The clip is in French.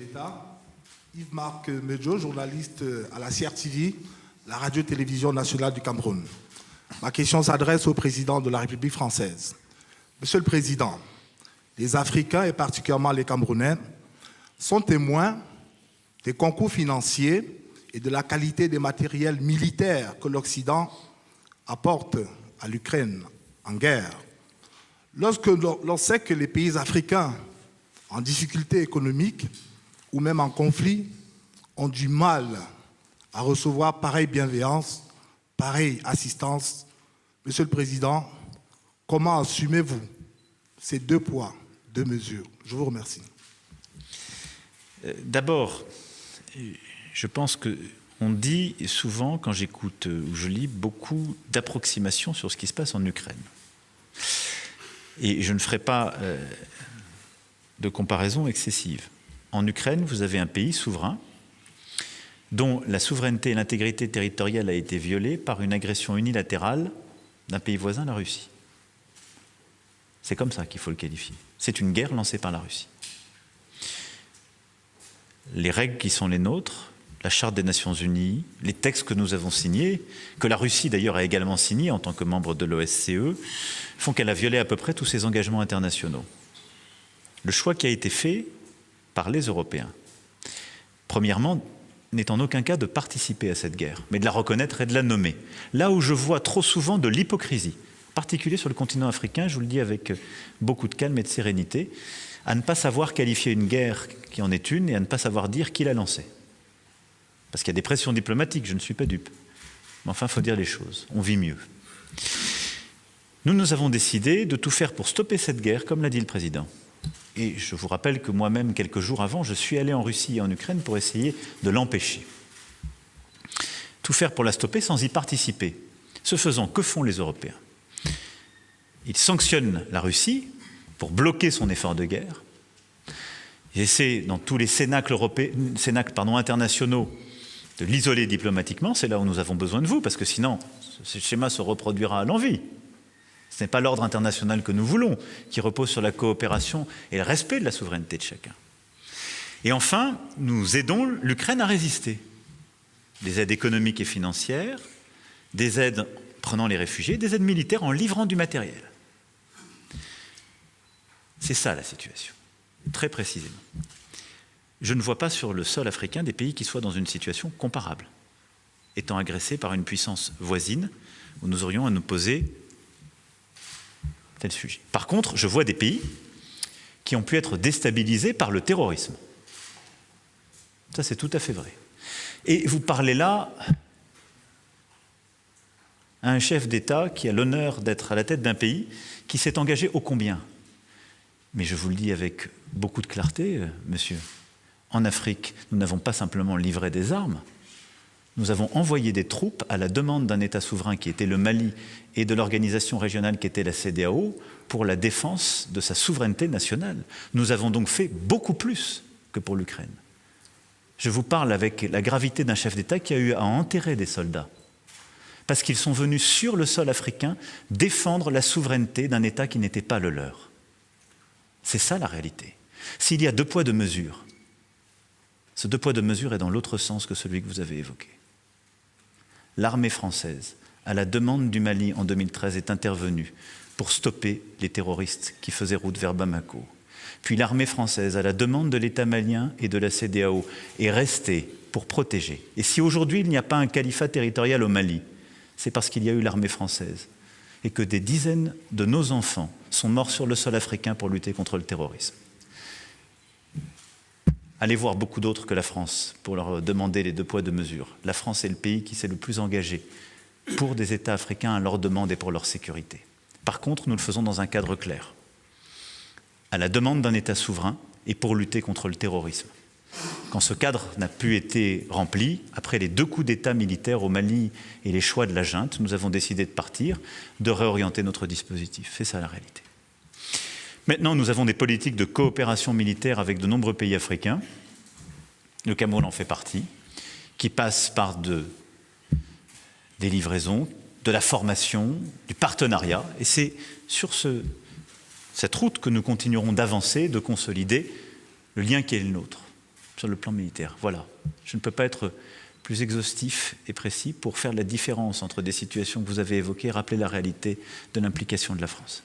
d'État. Yves-Marc Medjo, journaliste à la CRTV, la radio-télévision nationale du Cameroun. Ma question s'adresse au président de la République française. Monsieur le Président, les Africains et particulièrement les Camerounais sont témoins des concours financiers et de la qualité des matériels militaires que l'Occident apporte à l'Ukraine en guerre. Lorsque l'on sait que les pays africains en difficulté économique ou même en conflit ont du mal à recevoir pareille bienveillance, pareille assistance, Monsieur le Président, comment assumez-vous ces 2 poids, 2 mesures? Je vous remercie. D'abord, je pense qu'on dit souvent, quand j'écoute ou je lis, beaucoup d'approximations sur ce qui se passe en Ukraine. Et je ne ferai pas de comparaison excessive. En Ukraine, vous avez un pays souverain dont la souveraineté et l'intégrité territoriale a été violée par une agression unilatérale d'un pays voisin, la Russie. C'est comme ça qu'il faut le qualifier. C'est une guerre lancée par la Russie. Les règles qui sont les nôtres, la Charte des Nations Unies, les textes que nous avons signés, que la Russie d'ailleurs a également signés en tant que membre de l'OSCE, font qu'elle a violé à peu près tous ses engagements internationaux. Le choix qui a été fait par les Européens, premièrement, n'est en aucun cas de participer à cette guerre, mais de la reconnaître et de la nommer. Là où je vois trop souvent de l'hypocrisie, en particulier sur le continent africain, je vous le dis avec beaucoup de calme et de sérénité, à ne pas savoir qualifier une guerre qui en est une et à ne pas savoir dire qui l'a lancée. Parce qu'il y a des pressions diplomatiques, je ne suis pas dupe. Mais enfin, il faut dire les choses, on vit mieux. Nous avons décidé de tout faire pour stopper cette guerre, comme l'a dit le Président. Et je vous rappelle que moi-même, quelques jours avant, je suis allé en Russie et en Ukraine pour essayer de l'empêcher. Tout faire pour la stopper sans y participer. Ce faisant, que font les Européens? Ils sanctionnent la Russie pour bloquer son effort de guerre. Ils essaient, dans tous les cénacles internationaux, de l'isoler diplomatiquement. C'est là où nous avons besoin de vous, parce que sinon, ce schéma se reproduira à l'envi. Ce n'est pas l'ordre international que nous voulons, qui repose sur la coopération et le respect de la souveraineté de chacun. Et enfin, nous aidons l'Ukraine à résister. Des aides économiques et financières, des aides prenant les réfugiés, des aides militaires en livrant du matériel. C'est ça la situation, très précisément. Je ne vois pas sur le sol africain des pays qui soient dans une situation comparable, étant agressés par une puissance voisine où nous aurions à nous poser tel sujet. Par contre, je vois des pays qui ont pu être déstabilisés par le terrorisme. Ça, c'est tout à fait vrai. Et vous parlez là à un chef d'État qui a l'honneur d'être à la tête d'un pays qui s'est engagé ô combien. Mais je vous le dis avec beaucoup de clarté, monsieur, en Afrique, nous n'avons pas simplement livré des armes, nous avons envoyé des troupes à la demande d'un État souverain qui était le Mali et de l'organisation régionale qui était la CEDEAO pour la défense de sa souveraineté nationale. Nous avons donc fait beaucoup plus que pour l'Ukraine. Je vous parle avec la gravité d'un chef d'État qui a eu à enterrer des soldats parce qu'ils sont venus sur le sol africain défendre la souveraineté d'un État qui n'était pas le leur. C'est ça la réalité. S'il y a 2 poids 2 mesures, ce 2 poids 2 mesures est dans l'autre sens que celui que vous avez évoqué. L'armée française, à la demande du Mali en 2013, est intervenue pour stopper les terroristes qui faisaient route vers Bamako. Puis l'armée française, à la demande de l'État malien et de la CEDEAO, est restée pour protéger. Et si aujourd'hui il n'y a pas un califat territorial au Mali, c'est parce qu'il y a eu l'armée française et que des dizaines de nos enfants sont morts sur le sol africain pour lutter contre le terrorisme. Allez voir beaucoup d'autres que la France pour leur demander les 2 poids 2 mesures. La France est le pays qui s'est le plus engagé pour des États africains à leur demande et pour leur sécurité. Par contre, nous le faisons dans un cadre clair, à la demande d'un État souverain et pour lutter contre le terrorisme. Quand ce cadre n'a plus été rempli, après les 2 coups d'État militaires au Mali et les choix de la junte, nous avons décidé de partir, de réorienter notre dispositif. C'est ça la réalité. Maintenant, nous avons des politiques de coopération militaire avec de nombreux pays africains. Le Cameroun en fait partie, qui passent par des livraisons, de la formation, du partenariat. Et c'est sur cette route que nous continuerons d'avancer, de consolider le lien qui est le nôtre. sur le plan militaire. Voilà. Je ne peux pas être plus exhaustif et précis pour faire la différence entre des situations que vous avez évoquées et rappeler la réalité de l'implication de la France.